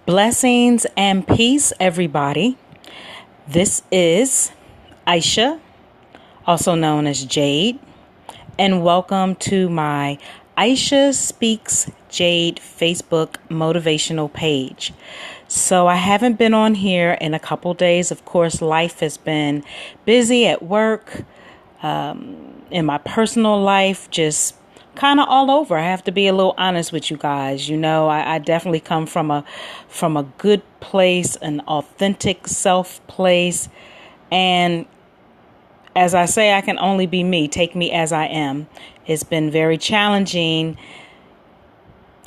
Blessings and peace, everybody. This is Aisha, also known as Jade, and welcome to my Aisha Speaks Jade Facebook motivational page. So I haven't been on here in a couple days. Of course, life has been busy at work, in my personal life, just kind of all over. I have to be a little honest with you guys. I definitely come from a good place, an authentic self place. And as I say, I can only be me. Take me as I am. It's been very challenging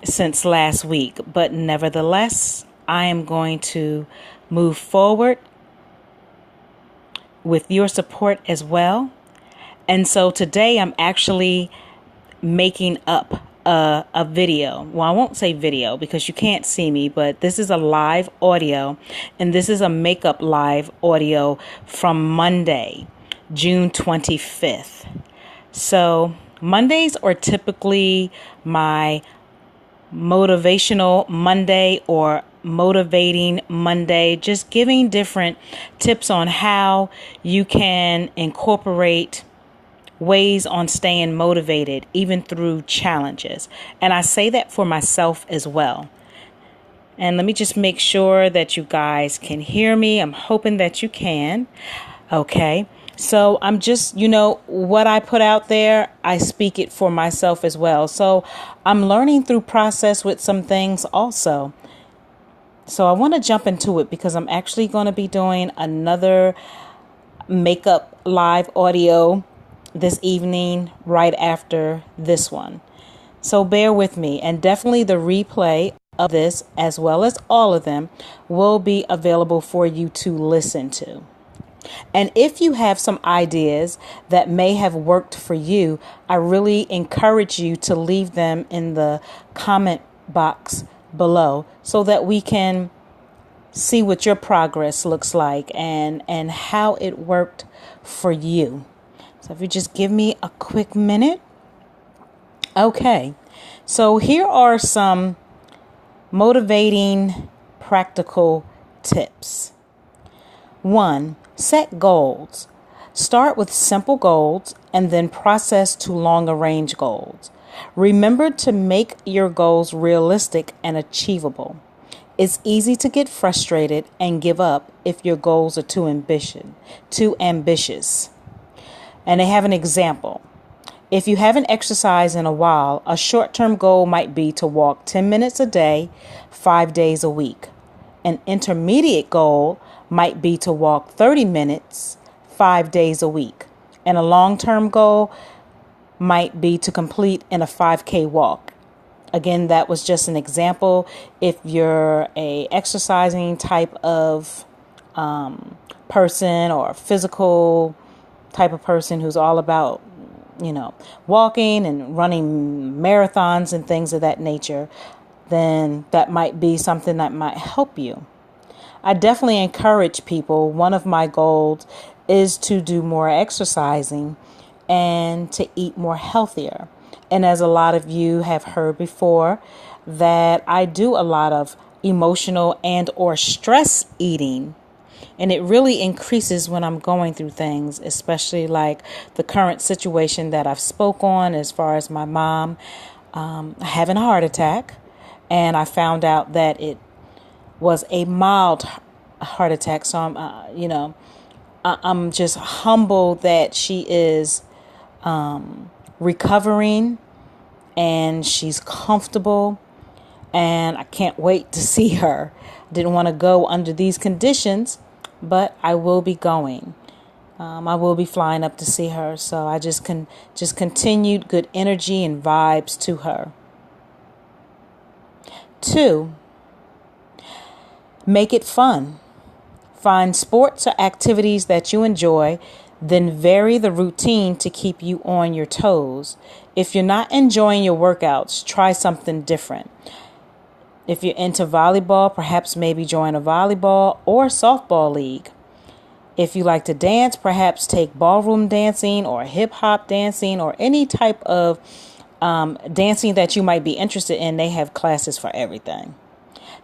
since last week, but nevertheless, I am going to move forward with your support as well. And so today I'm actually making up a video. Well, I won't say video because you can't see me, but this is a live audio, and this is a makeup live audio from Monday, June 25th. So Mondays are typically my motivational Monday or motivating Monday, just giving different tips on how you can incorporate ways on staying motivated, even through challenges. And I say that for myself as well. And let me just make sure that you guys can hear me. I'm hoping that you can. Okay. So I'm just, what I put out there, I speak it for myself as well. So I'm learning through process with some things also. So I want to jump into it because I'm actually going to be doing another makeup live audio this evening right after this one. So bear with me, and definitely the replay of this, as well as all of them, will be available for you to listen to. And if you have some ideas that may have worked for you, I really encourage you to leave them in the comment box below so that we can see what your progress looks like and how it worked for you. So if you just give me a quick minute. Okay, so here are some motivating practical tips. 1, set goals. Start with simple goals and then process to longer range goals. Remember to make your goals realistic and achievable. It's easy to get frustrated and give up if your goals are too ambitious. And they have an example. If you haven't exercised in a while, a short-term goal might be to walk 10 minutes a day, 5 days a week. An intermediate goal might be to walk 30 minutes, 5 days a week. And a long-term goal might be to complete in a 5K walk. Again, that was just an example. If you're a exercising type of person or a physical type of person who's all about, walking and running marathons and things of that nature, then that might be something that might help you. I definitely encourage people. One of my goals is to do more exercising and to eat more healthier. And as a lot of you have heard before, that I do a lot of emotional and or stress eating. And it really increases when I'm going through things, especially like the current situation that I've spoke on as far as my mom having a heart attack. And I found out that it was a mild heart attack. So I'm just humbled that she is recovering and she's comfortable. And I can't wait to see her. Didn't want to go under these conditions, but I will be going. I will be flying up to see her. So I just continued good energy and vibes to her. 2, make it fun. Find sports or activities that you enjoy, then vary the routine to keep you on your toes. If you're not enjoying your workouts, try something different. If you're into volleyball, perhaps maybe join a volleyball or softball league. If you like to dance, perhaps take ballroom dancing or hip hop dancing or any type of dancing that you might be interested in. They have classes for everything.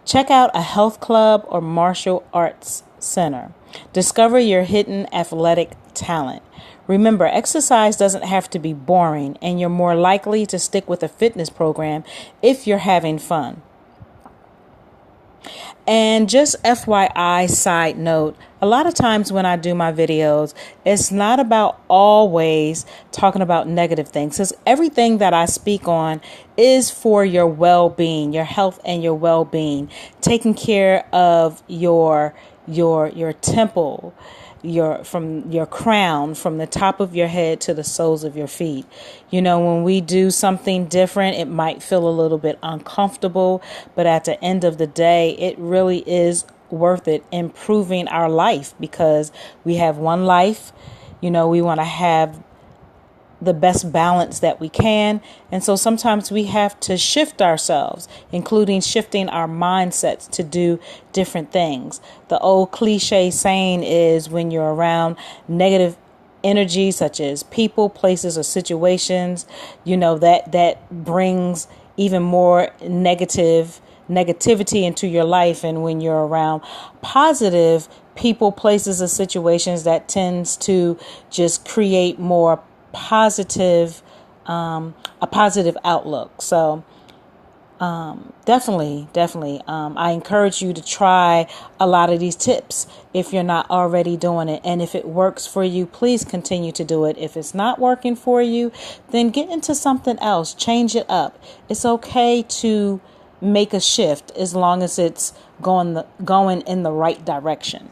Check out a health club or martial arts center. Discover your hidden athletic talent. Remember, exercise doesn't have to be boring, and you're more likely to stick with a fitness program if you're having fun. And just FYI, side note, a lot of times when I do my videos, it's not about always talking about negative things, because everything that I speak on is for your well-being, your health and your well-being, taking care of your temple, from your crown, from the top of your head to the soles of your feet. You know, when we do something different, it might feel a little bit uncomfortable, but at the end of the day, it really is worth it, improving our life, because we have one life. You know, we want to have the best balance that we can. And so sometimes we have to shift ourselves, including shifting our mindsets to do different things. The old cliche saying is, when you're around negative energy, such as people, places, or situations, you know, that brings even more negativity into your life. And when you're around positive people, places, or situations, that tends to just create more positive, a positive outlook. So definitely, I encourage you to try a lot of these tips if you're not already doing it. And if it works for you, please continue to do it. If it's not working for you, then get into something else, change it up. It's okay to make a shift as long as it's going in the right direction.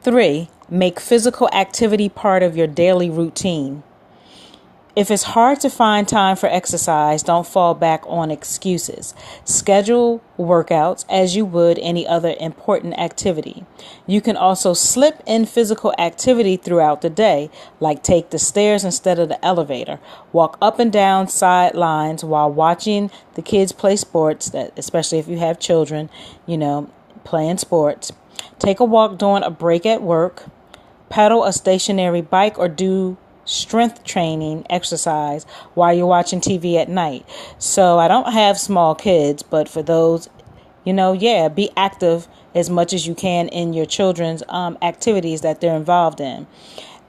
3, make physical activity part of your daily routine. If it's hard to find time for exercise, don't fall back on excuses. Schedule workouts as you would any other important activity. You can also slip in physical activity throughout the day, like take the stairs instead of the elevator. Walk up and down sidelines while watching the kids play sports, especially if you have children, playing sports. Take a walk during a break at work. Pedal a stationary bike or do strength training exercise while you're watching TV at night. So I don't have small kids, but for those, be active as much as you can in your children's activities that they're involved in.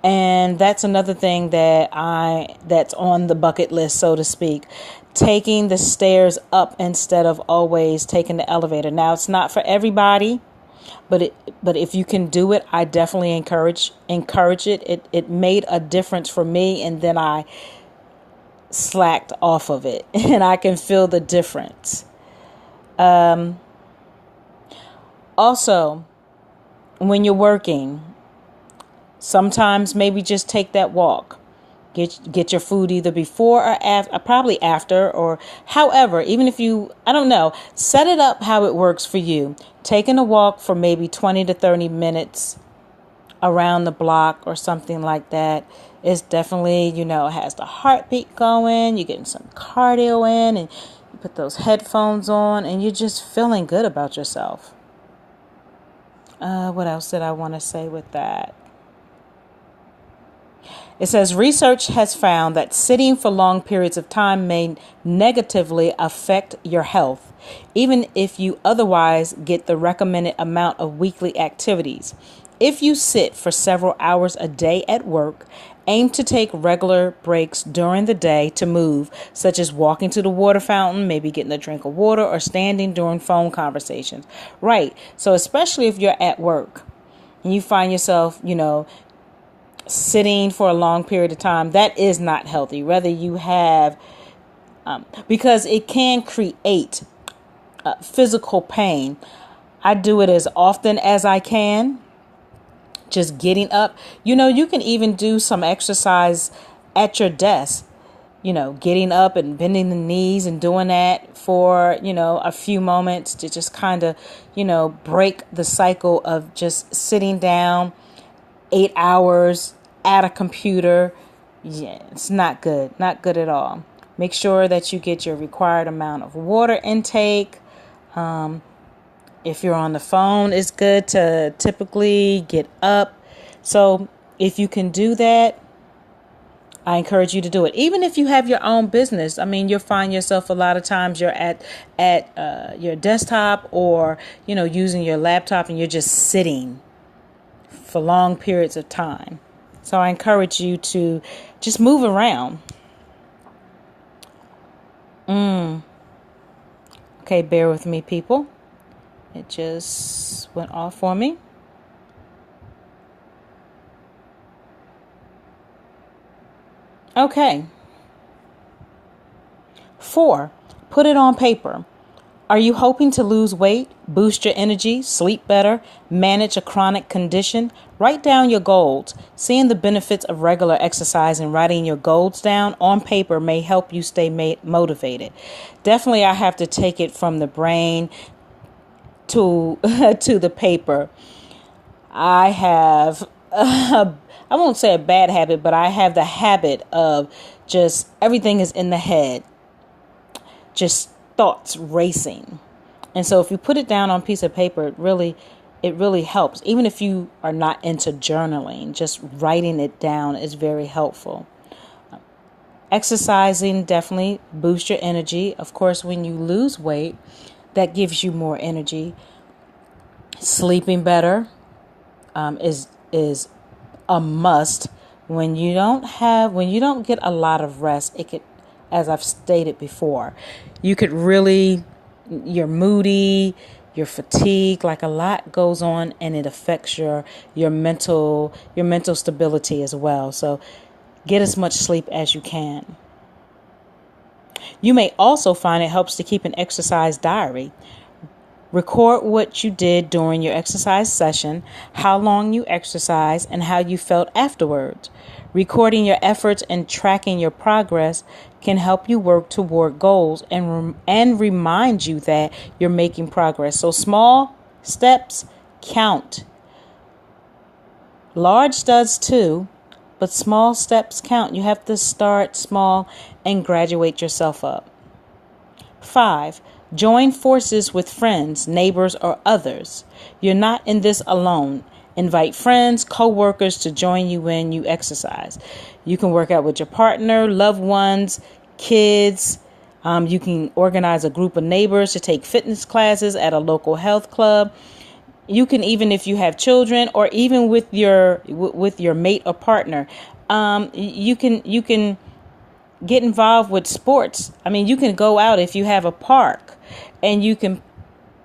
And that's another thing that's on the bucket list, so to speak. Taking the stairs up instead of always taking the elevator. Now, it's not for everybody. But if you can do it, I definitely encourage it. It made a difference for me, and then I slacked off of it, and I can feel the difference. Also, when you're working, sometimes maybe just take that walk. Get your food either before or after, probably after, or however, even if set it up how it works for you. Taking a walk for maybe 20 to 30 minutes around the block or something like that is definitely, has the heartbeat going. You're getting some cardio in, and you put those headphones on, and you're just feeling good about yourself. What else did I want to say with that? It says research has found that sitting for long periods of time may negatively affect your health, even if you otherwise get the recommended amount of weekly activities. If you sit for several hours a day at work, aim to take regular breaks during the day to move, such as walking to the water fountain, maybe getting a drink of water, or standing during phone conversations. Right. So especially if you're at work and you find yourself, sitting for a long period of time, that is not healthy. Whether you have, because it can create physical pain. I do it as often as I can. Just getting up. You can even do some exercise at your desk. Getting up and bending the knees and doing that for, a few moments to just kind of, break the cycle of just sitting down 8 hours at a computer. Yeah, it's not good. Not good at all. Make sure that you get your required amount of water intake. If you're on the phone, it's good to typically get up. So if you can do that, I encourage you to do it. Even if you have your own business, I mean, you'll find yourself a lot of times you're at your desktop or, using your laptop and you're just sitting for long periods of time. So I encourage you to just move around. Okay, bear with me, people. It just went off for me. Okay. 4, put it on paper. Are you hoping to lose weight, boost your energy, sleep better, manage a chronic condition? Write down your goals. Seeing the benefits of regular exercise and writing your goals down on paper may help you stay motivated. Definitely, I have to take it from the brain to to the paper. I have, I won't say a bad habit, but I have the habit of just everything is in the head. Just thoughts racing. And so if you put it down on a piece of paper, it really helps. Even if you are not into journaling, just writing it down is very helpful. Exercising definitely boosts your energy. Of course, when you lose weight, that gives you more energy. Sleeping better is a must. When you don't get a lot of rest, it could, as I've stated before, you're moody, you're fatigued, like a lot goes on, and it affects your mental stability as well. So get as much sleep as you can. You may also find it helps to keep an exercise diary. Record what you did during your exercise session, how long you exercised, and how you felt afterwards. Recording your efforts and tracking your progress can help you work toward goals and remind you that you're making progress. So small steps count. Large does too, but small steps count. You have to start small and graduate yourself up. 5, join forces with friends, neighbors, or others. You're not in this alone. Invite friends, co-workers to join you when you exercise. You can work out with your partner, loved ones, kids. You can organize a group of neighbors to take fitness classes at a local health club. You can, even if you have children, or even with your mate or partner, you can get involved with sports. I mean, you can go out if you have a park and you can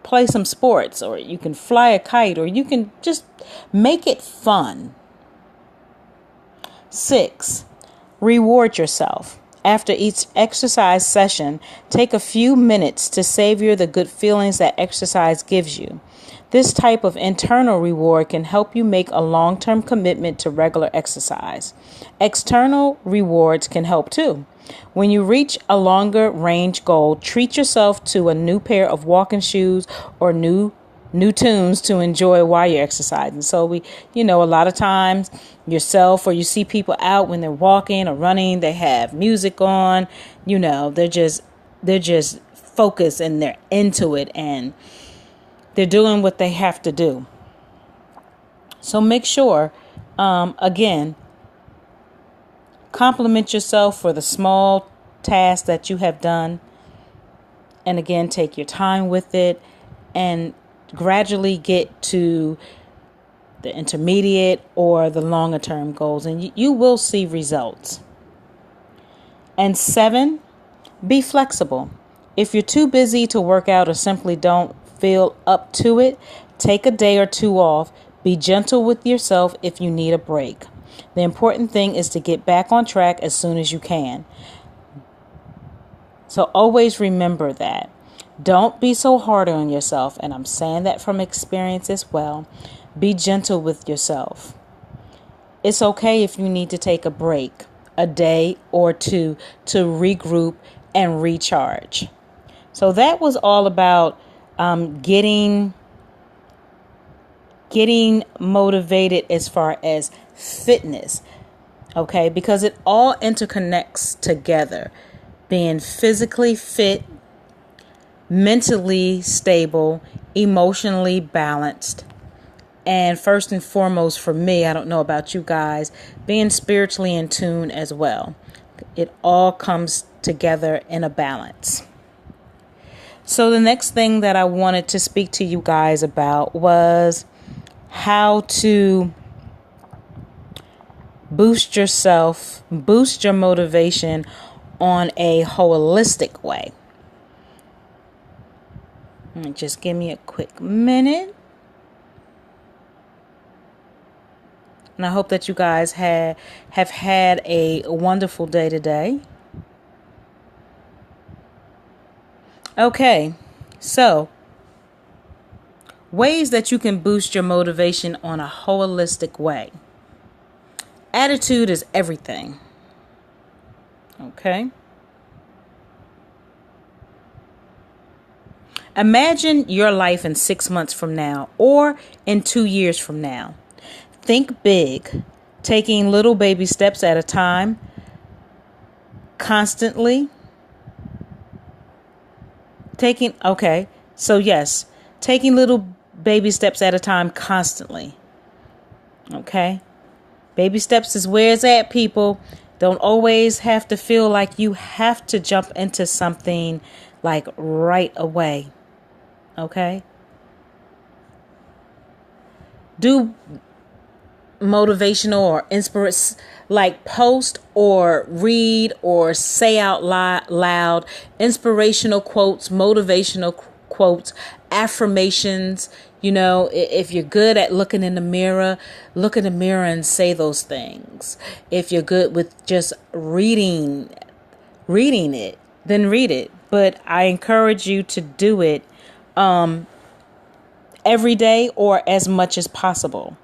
play some sports, or you can fly a kite, or you can just make it fun. 6, reward yourself. After each exercise session, take a few minutes to savor the good feelings that exercise gives you. This type of internal reward can help you make a long-term commitment to regular exercise. External rewards can help too. When you reach a longer range goal, treat yourself to a new pair of walking shoes or new tunes to enjoy while you're exercising. So a lot of times yourself, or you see people out when they're walking or running, they have music on, they're just focused and they're into it and they're doing what they have to do. So make sure, again, compliment yourself for the small tasks that you have done. And again, take your time with it and gradually get to the intermediate or the longer term goals. And you will see results. And 7, be flexible. If you're too busy to work out or simply don't feel up to it, take a day or two off. Be gentle with yourself if you need a break. The important thing is to get back on track as soon as you can. So always remember that. Don't be so hard on yourself. And I'm saying that from experience as well. Be gentle with yourself. It's okay if you need to take a break, a day or two, to regroup and recharge. So that was all about getting motivated as far as fitness. Okay, because it all interconnects together. Being physically fit, mentally stable, emotionally balanced, And first and foremost for me, I don't know about you guys, being spiritually in tune as well. It all comes together in a balance. So the next thing that I wanted to speak to you guys about was how to boost yourself, boost your motivation on a holistic way. Just give me a quick minute. And I hope that you guys have had a wonderful day today. Okay, so ways that you can boost your motivation on a holistic way. Attitude is everything. Okay. Imagine your life in 6 months from now or in 2 years from now. Think big, taking little baby steps at a time, constantly. Taking little baby steps at a time constantly. Okay? Baby steps is where it's at, people. Don't always have to feel like you have to jump into something like right away. Okay? Do motivational or like post or read or say out loud inspirational quotes, motivational quotes, affirmations. You know, if you're good at looking in the mirror, look in the mirror and say those things. If you're good with just reading it, then read it. But I encourage you to do it every day or as much as possible.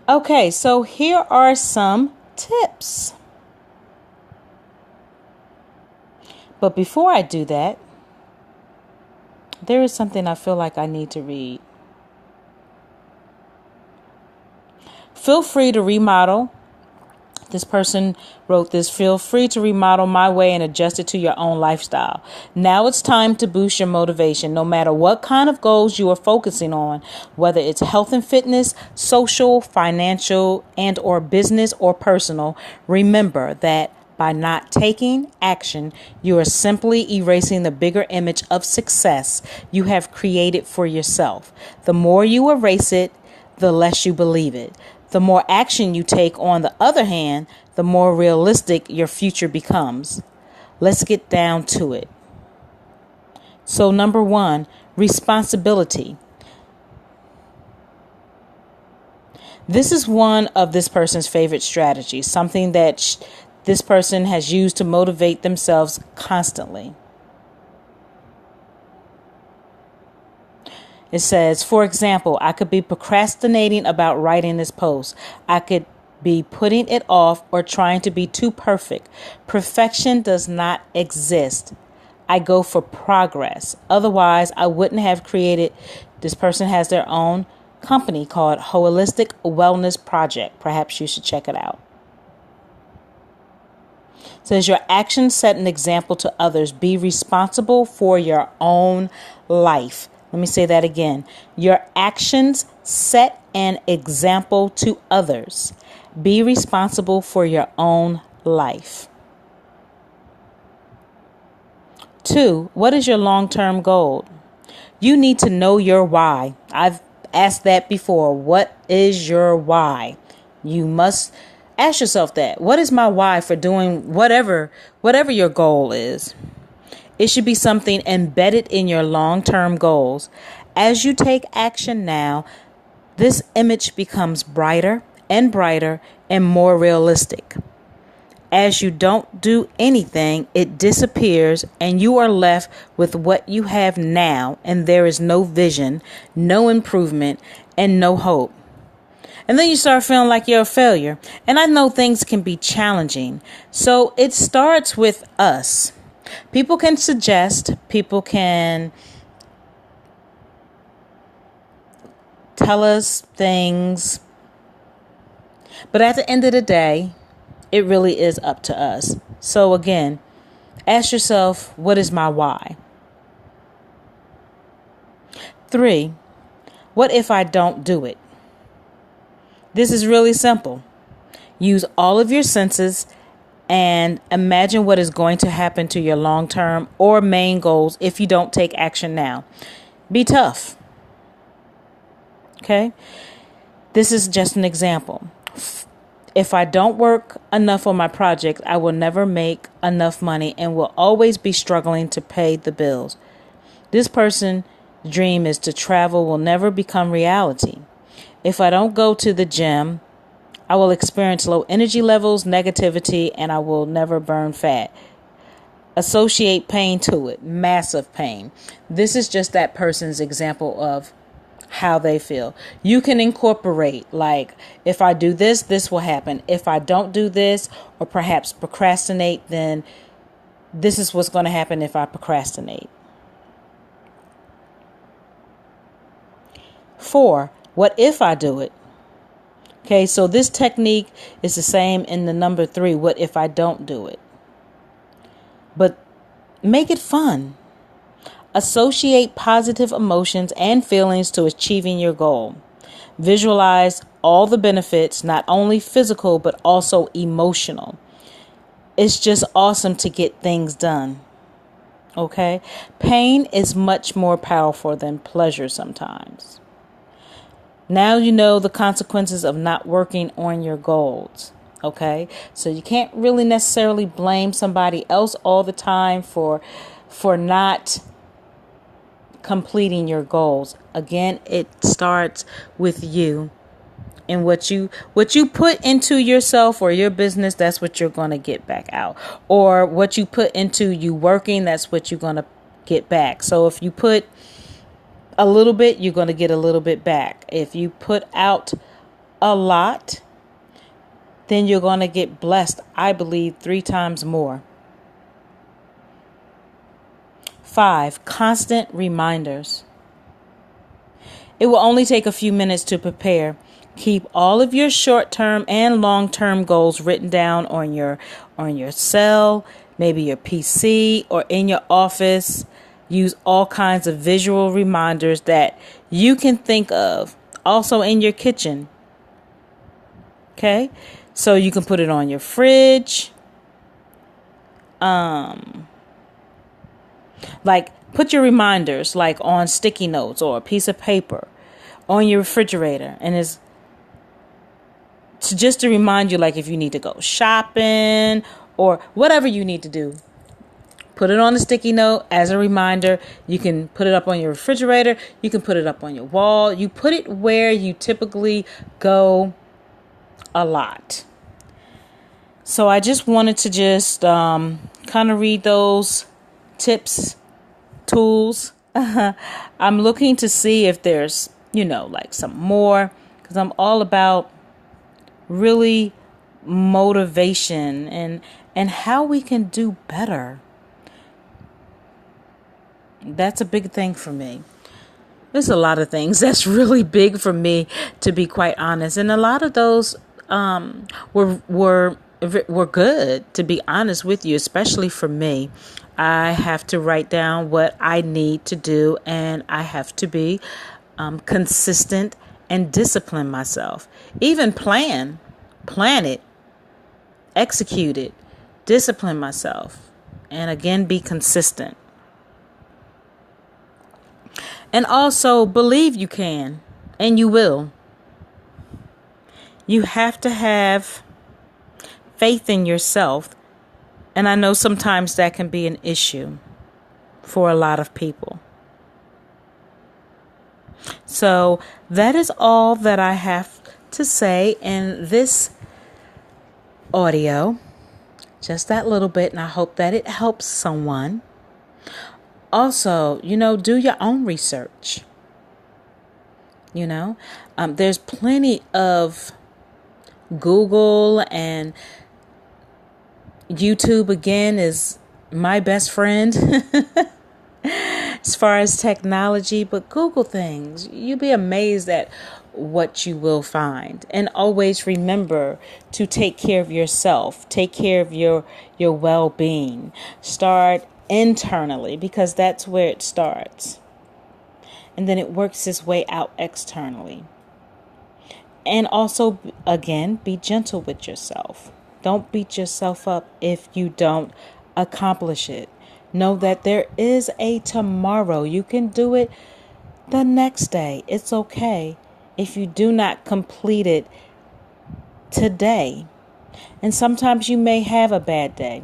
Okay, so here are some tips. But before I do that, there is something I feel like I need to read. Feel free to remodel. This person wrote this. Feel free to remodel my way and adjust it to your own lifestyle. Now it's time to boost your motivation, no matter what kind of goals you are focusing on, whether it's health and fitness, social, financial, and or business or personal. Remember that by not taking action, you are simply erasing the bigger image of success you have created for yourself. The more you erase it, the less you believe it. The more action you take, on the other hand, the more realistic your future becomes. Let's get down to it. So, number 1, responsibility. This is one of this person's favorite strategies, something that this person has used to motivate themselves constantly. It says, for example, I could be procrastinating about writing this post. I could be putting it off or trying to be too perfect. Perfection does not exist. I go for progress. Otherwise, I wouldn't have created. This person has their own company called Holistic Wellness Project. Perhaps you should check it out. It says your actions set an example to others. Be responsible for your own life. Let me say that again. Your actions set an example to others. Be responsible for your own life. 2, what is your long-term goal? You need to know your why. I've asked that before. What is your why? You must ask yourself that. What is my why for doing whatever your goal is? It should be something embedded in your long-term goals. As you take action now, this image becomes brighter and brighter and more realistic. As you don't do anything, it disappears and you are left with what you have now, and there is no vision, no improvement, and no hope. And then you start feeling like you're a failure. And I know things can be challenging. So it starts with us. People can suggest, people can tell us things, but at the end of the day, it really is up to us. So again, ask yourself, what is my why? 3, What if I don't do it? This is really simple. Use all of your senses and imagine what is going to happen to your long-term or main goals if you don't take action now. Be tough. Okay? This is just an example. If I don't work enough on my project, I will never make enough money and will always be struggling to pay the bills. This person's dream is to travel will never become reality. If I don't go to the gym, I will experience low energy levels, negativity, and I will never burn fat. Associate pain to it, massive pain. This is just that person's example of how they feel. You can incorporate, like, if I do this, this will happen. If I don't do this, or perhaps procrastinate, then this is what's going to happen if I procrastinate. 4, what if I do it? Okay, so this technique is the same in the number 3, what if I don't do it? But make it fun. Associate positive emotions and feelings to achieving your goal. Visualize all the benefits, not only physical, but also emotional. It's just awesome to get things done. Okay? Pain is much more powerful than pleasure sometimes. Now you know the consequences of not working on your goals. Okay? So you can't really necessarily blame somebody else all the time for not completing your goals. Again, it starts with you. And what you put into yourself or your business, that's what you're going to get back out. Or what you put into you working, that's what you're going to get back. So if you put a little bit, you're going to get a little bit back. If you put out a lot, then you're going to get blessed, I believe, 3 times more. 5, constant reminders. It will only take a few minutes to prepare. Keep all of your short-term and long-term goals written down on your cell, maybe your PC or in your office. Use all kinds of visual reminders that you can think of. Also in your kitchen. Okay? So you can put it on your fridge. Like put your reminders like on sticky notes or a piece of paper on your refrigerator, and it's just to remind you, like if you need to go shopping or whatever you need to do. Put it on a sticky note as a reminder. You can put it up on your refrigerator. You can put it up on your wall. You put it where you typically go a lot. So I just wanted to just kind of read those tips, tools. I'm looking to see if there's, like some more, because I'm all about really motivation and how we can do better. That's a big thing for me. There's a lot of things that's really big for me, to be quite honest. And a lot of those were good, to be honest with you, especially for me. I have to write down what I need to do, and I have to be consistent and discipline myself. Even plan it, execute it, discipline myself, and again, be consistent. And also believe you can, and you will. You have to have faith in yourself. And I know sometimes that can be an issue for a lot of people. So that is all that I have to say in this audio. Just that little bit, and I hope that it helps someone. Also, do your own research. There's plenty of Google, and YouTube again is my best friend as far as technology, but Google things. You'll be amazed at what you will find. And always remember to take care of yourself. Take care of your well-being. Start internally, because that's where it starts. and then it works its way out externally. And also, again, be gentle with yourself. Don't beat yourself up if you don't accomplish it. Know that there is a tomorrow. You can do it the next day. It's okay if you do not complete it today. And sometimes you may have a bad day.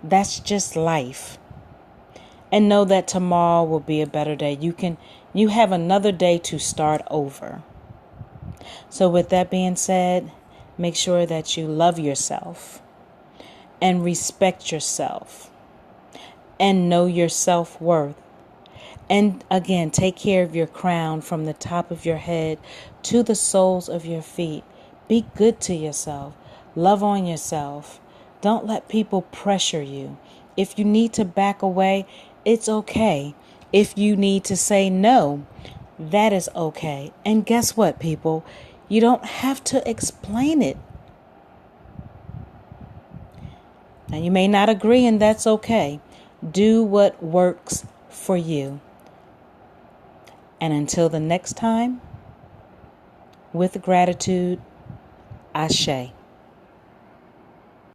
That's just life. And know that tomorrow will be a better day. You have another day to start over. So with that being said, make sure that you love yourself and respect yourself and know your self-worth. And again, take care of your crown from the top of your head to the soles of your feet. Be good to yourself. Love on yourself. Don't let people pressure you. If you need to back away, it's okay. If you need to say no, that is okay. And guess what, people? You don't have to explain it. Now, you may not agree, and that's okay. Do what works for you. And until the next time, with gratitude, Ashe.